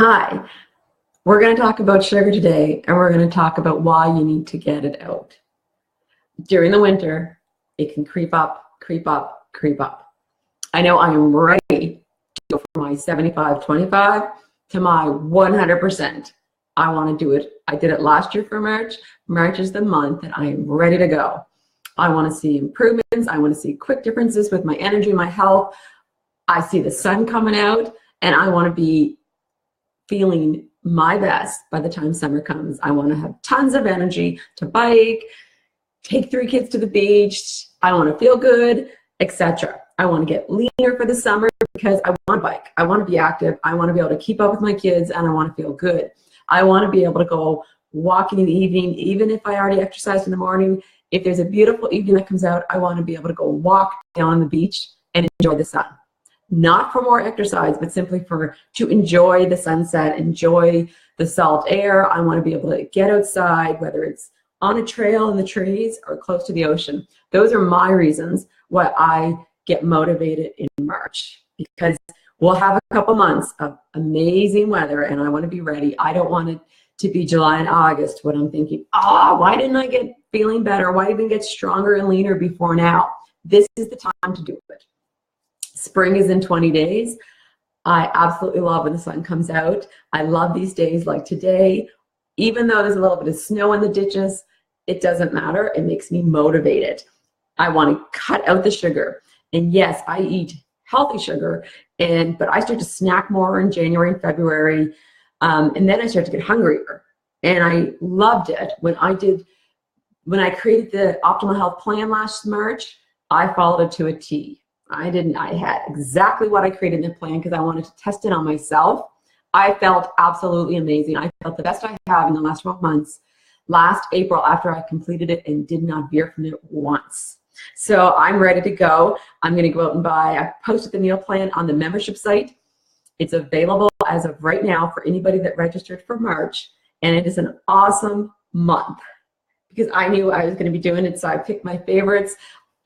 Hi, we're going to talk about sugar today, and we're going to talk about why you need to get it out. During the winter, it can creep up, creep up, creep up. I know I am ready to go from my 75-25 to my 100%. I want to do it. I did it last year for March. March is the month that I am ready to go. I want to see improvements. I want to see quick differences with my energy, my health. I see the sun coming out, and I want to be feeling my best by the time summer comes. I want to have tons of energy to bike, take 3 kids to the beach. I want to feel good, etc. I want to get leaner for the summer because I want to bike. I want to be active. I want to be able to keep up with my kids, and I want to feel good. I want to be able to go walking in the evening, even if I already exercised in the morning. If there's a beautiful evening that comes out, I want to be able to go walk down on the beach and enjoy the sun. Not for more exercise, but simply to enjoy the sunset, enjoy the salt air. I want to be able to get outside, whether it's on a trail in the trees or close to the ocean. Those are my reasons why I get motivated in March, because we'll have a couple months of amazing weather and I want to be ready. I don't want it to be July and August when I'm thinking, why didn't I get feeling better? Why didn't I get stronger and leaner before now? This is the time to do it. Spring is in 20 days. I absolutely love when the sun comes out. I love these days like today. Even though there's a little bit of snow in the ditches, it doesn't matter. It makes me motivated. I want to cut out the sugar. And yes, I eat healthy sugar, but I start to snack more in January and February. And then I start to get hungrier. And I loved it when I created the Optimal Health Plan last March. I followed it to a T. I had exactly what I created in the plan because I wanted to test it on myself. I felt absolutely amazing. I felt the best I have in the last 12 months. Last April, after I completed it and did not veer from it once. So I'm ready to go. I'm going to go out and I posted the meal plan on the membership site. It's available as of right now for anybody that registered for March. And it is an awesome month because I knew I was going to be doing it. So I picked my favorites.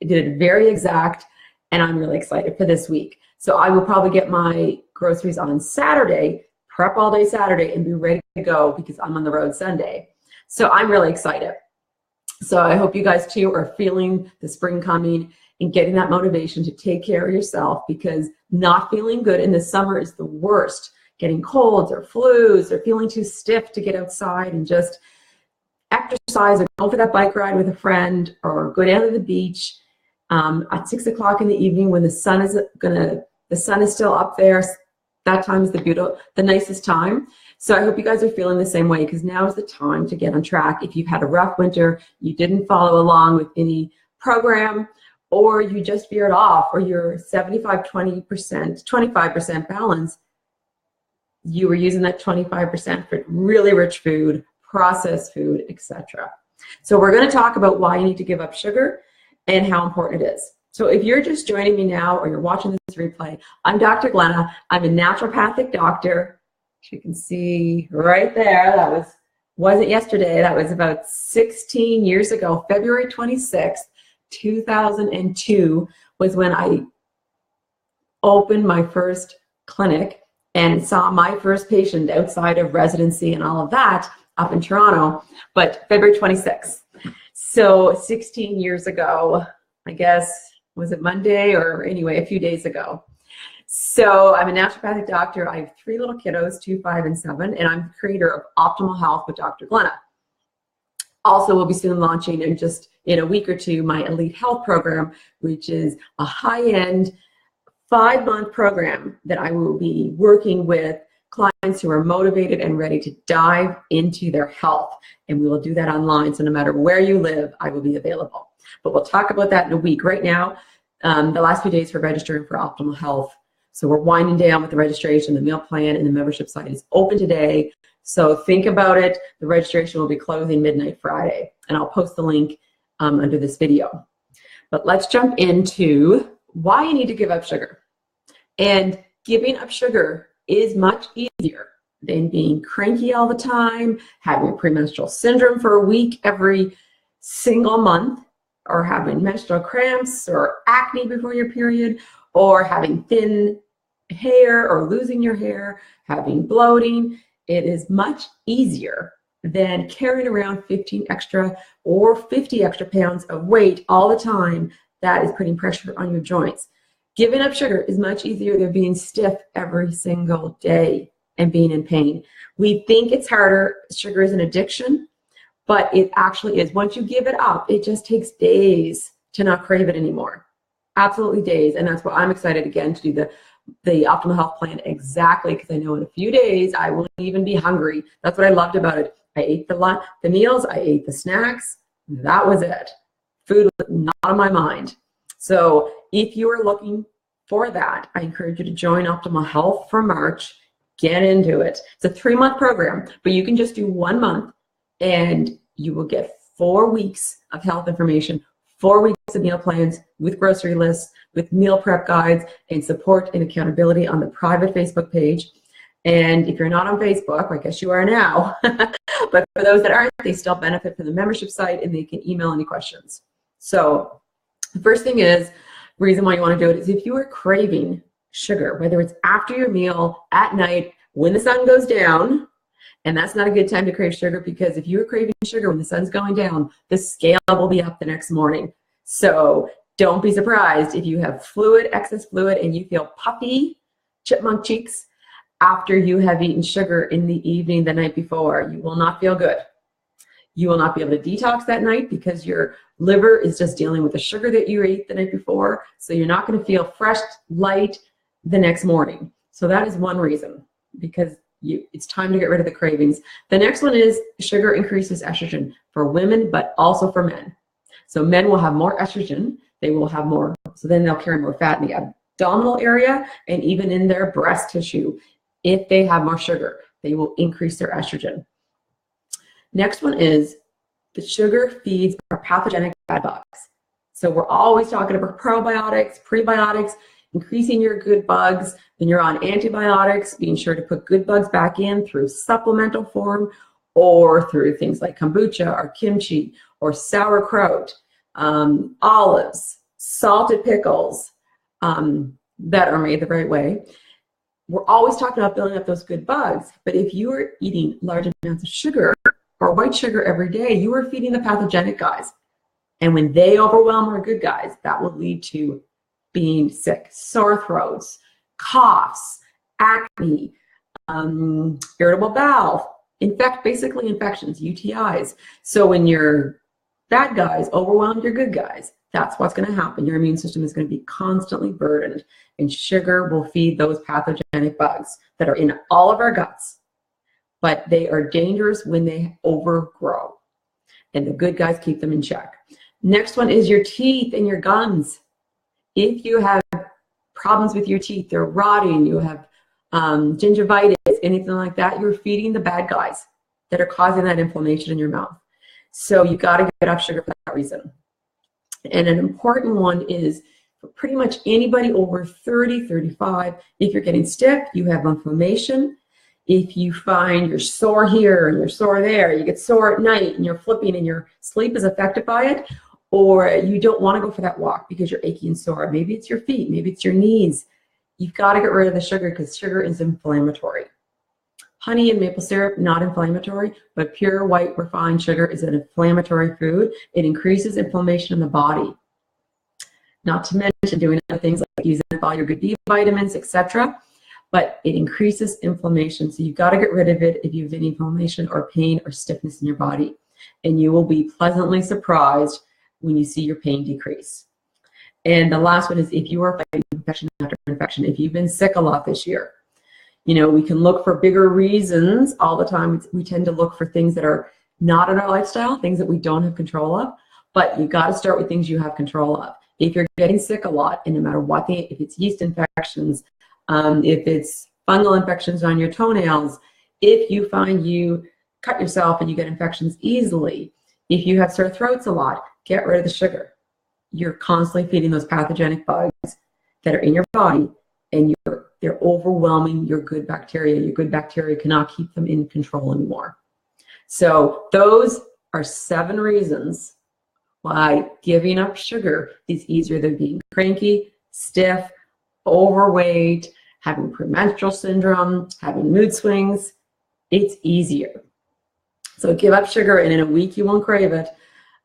I did it very exact. And I'm really excited for this week. So I will probably get my groceries on Saturday, prep all day Saturday, and be ready to go because I'm on the road Sunday. So I'm really excited. So I hope you guys too are feeling the spring coming and getting that motivation to take care of yourself, because not feeling good in the summer is the worst. Getting colds or flus or feeling too stiff to get outside and just exercise or go for that bike ride with a friend or go down to the beach. At 6 o'clock in the evening when the sun is still up there, that time is the nicest time. So I hope you guys are feeling the same way, because now is the time to get on track. If you've had a rough winter, you didn't follow along with any program, or you just veered off, or you're 75-20%, 25% balance, you were using that 25% for really rich food, processed food, etc. So we're going to talk about why you need to give up sugar and how important it is. So if you're just joining me now or you're watching this replay, I'm Dr. Glenna. I'm a naturopathic doctor. As you can see right there, that wasn't yesterday. That was about 16 years ago. February 26th, 2002 was when I opened my first clinic and saw my first patient outside of residency and all of that up in Toronto, but February 26th. So 16 years ago, I guess, was it Monday or anyway, a few days ago. So I'm a naturopathic doctor. I have 3 little kiddos, 2, 5, and 7, and I'm the creator of Optimal Health with Dr. Glenna. Also, we'll be soon launching in a week or two my Elite Health program, which is a high-end 5-month program that I will be working with clients who are motivated and ready to dive into their health. And we will do that online. So no matter where you live, I will be available. But we'll talk about that in a week. Right now, the last few days for registering for Optimal Health. So we're winding down with the registration. The meal plan and the membership site is open today. So think about it. The registration will be closing midnight Friday. And I'll post the link under this video. But let's jump into why you need to give up sugar. And giving up sugar is much easier than being cranky all the time, having premenstrual syndrome for a week every single month, or having menstrual cramps or acne before your period, or having thin hair or losing your hair, having bloating, it is much easier than carrying around 15 extra or 50 extra pounds of weight all the time. That is putting pressure on your joints. Giving up sugar is much easier than being stiff every single day and being in pain. We think it's harder. Sugar is an addiction, but it actually is. Once you give it up, it just takes days to not crave it anymore. Absolutely days. And that's why I'm excited again to do the optimal health plan, exactly, because I know in a few days I won't even be hungry. That's what I loved about it. I ate the meals, I ate the snacks. That was it. Food was not on my mind. So if you are looking for that, I encourage you to join Optimal Health for March. Get into it. It's a 3-month program, but you can just do 1 month and you will get 4 weeks of health information, 4 weeks of meal plans with grocery lists, with meal prep guides, and support and accountability on the private Facebook page. And if you're not on Facebook, I guess you are now, but for those that aren't, they still benefit from the membership site and they can email any questions. So the first thing is, reason why you want to do it is if you are craving sugar, whether it's after your meal, at night, when the sun goes down, and that's not a good time to crave sugar, because if you're craving sugar when the sun's going down, the scale will be up the next morning. So don't be surprised if you have fluid, excess fluid, and you feel puffy, chipmunk cheeks after you have eaten sugar in the evening the night before. You will not feel good. You will not be able to detox that night because your liver is just dealing with the sugar that you ate the night before. So you're not going to feel fresh, light the next morning. So that is one reason, because it's time to get rid of the cravings. The next one is sugar increases estrogen for women, but also for men. So men will have more estrogen. They will have more, so then they'll carry more fat in the abdominal area and even in their breast tissue. If they have more sugar, they will increase their estrogen. Next one is the sugar feeds our pathogenic bad bugs. So we're always talking about probiotics, prebiotics, increasing your good bugs. When you're on antibiotics, being sure to put good bugs back in through supplemental form or through things like kombucha or kimchi or sauerkraut, olives, salted pickles that are made the right way. We're always talking about building up those good bugs, but if you are eating large amounts of sugar or white sugar every day, you are feeding the pathogenic guys. And when they overwhelm our good guys, that will lead to being sick, sore throats, coughs, acne, irritable bowel, basically infections, UTIs. So when your bad guys overwhelm your good guys, that's what's going to happen. Your immune system is going to be constantly burdened, and sugar will feed those pathogenic bugs that are in all of our guts. But they are dangerous when they overgrow, and the good guys keep them in check. Next one is your teeth and your gums. If you have problems with your teeth, they're rotting, you have gingivitis, anything like that, you're feeding the bad guys that are causing that inflammation in your mouth. So you got to get off sugar for that reason. And an important one is for pretty much anybody over 30, 35, if you're getting stiff, you have inflammation. If you find you're sore here and you're sore there, you get sore at night and you're flipping and your sleep is affected by it, or you don't want to go for that walk because you're achy and sore. Maybe it's your feet, maybe it's your knees. You've got to get rid of the sugar because sugar is inflammatory. Honey and maple syrup, not inflammatory, but pure white refined sugar is an inflammatory food. It increases inflammation in the body. Not to mention doing other things like using up all your good B vitamins, etc. But it increases inflammation. So you've got to get rid of it if you have any inflammation or pain or stiffness in your body. And you will be pleasantly surprised when you see your pain decrease. And the last one is if you are fighting infection after infection, if you've been sick a lot this year. You know, we can look for bigger reasons all the time. We tend to look for things that are not in our lifestyle, things that we don't have control of, but you got to start with things you have control of. If you're getting sick a lot, and no matter what, if it's yeast infections, if it's fungal infections on your toenails, if you find you cut yourself and you get infections easily, if you have sore throats a lot, get rid of the sugar. You're constantly feeding those pathogenic bugs that are in your body, and they're overwhelming your good bacteria. Your good bacteria cannot keep them in control anymore. So those are 7 reasons why giving up sugar is easier than being cranky, stiff, overweight, having premenstrual syndrome, having mood swings, it's easier. So give up sugar, and in a week you won't crave it,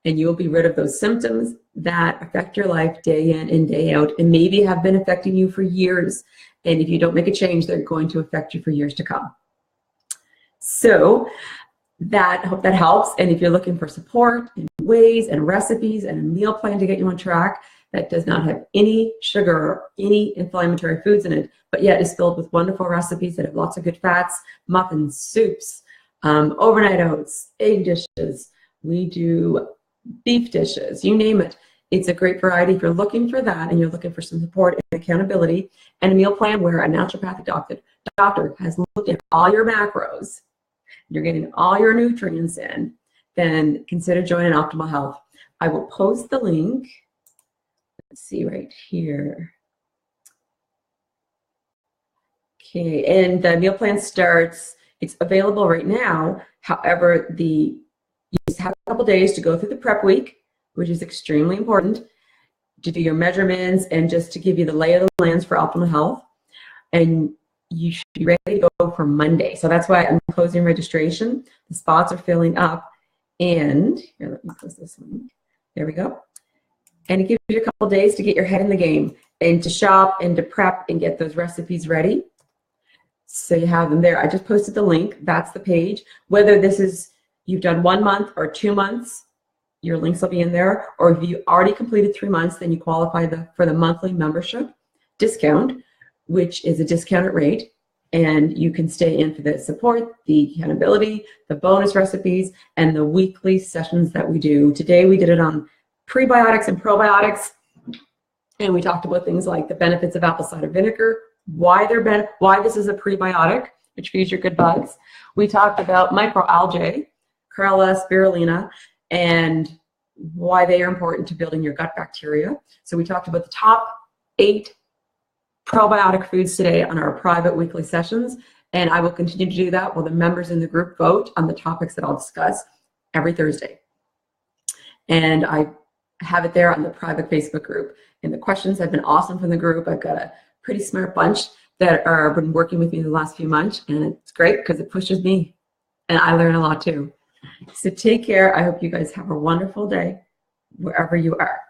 and you'll be rid of those symptoms that affect your life day in and day out, and maybe have been affecting you for years. And if you don't make a change, they're going to affect you for years to come. So I hope that helps. And if you're looking for support and ways and recipes and a meal plan to get you on track that does not have any sugar or any inflammatory foods in it, but yet is filled with wonderful recipes that have lots of good fats, muffins, soups, overnight oats, egg dishes, we do beef dishes, you name it. It's a great variety if you're looking for that and you're looking for some support and accountability, and a meal plan where a naturopathic doctor has looked at all your macros, you're getting all your nutrients in, then consider joining Optimal Health. I will post the link. Let's see right here. Okay, and the meal plan starts, it's available right now. However, you just have a couple days to go through the prep week, which is extremely important, to do your measurements and just to give you the lay of the lands for Optimal Health. And you should be ready to go for Monday. So that's why I'm closing registration. The spots are filling up. And here, let me close this one. There we go. And it gives you a couple days to get your head in the game and to shop and to prep and get those recipes ready. So you have them there. I just posted the link. That's the page. Whether this is you've done 1 month or 2 months, your links will be in there. Or if you already completed 3 months, then you qualify for the monthly membership discount, which is a discounted rate. And you can stay in for the support, the accountability, the bonus recipes, and the weekly sessions that we do. Today we did it on prebiotics and probiotics. And we talked about things like the benefits of apple cider vinegar, why this is a prebiotic, which feeds your good bugs. We talked about microalgae, Chlorella, spirulina, and why they are important to building your gut bacteria. So we talked about the top 8 probiotic foods today on our private weekly sessions, and I will continue to do that while the members in the group vote on the topics that I'll discuss every Thursday. And I have it there on the private Facebook group. And the questions have been awesome from the group. I've got a pretty smart bunch that are been working with me the last few months, and it's great because it pushes me and I learn a lot too. So take care. I hope you guys have a wonderful day wherever you are.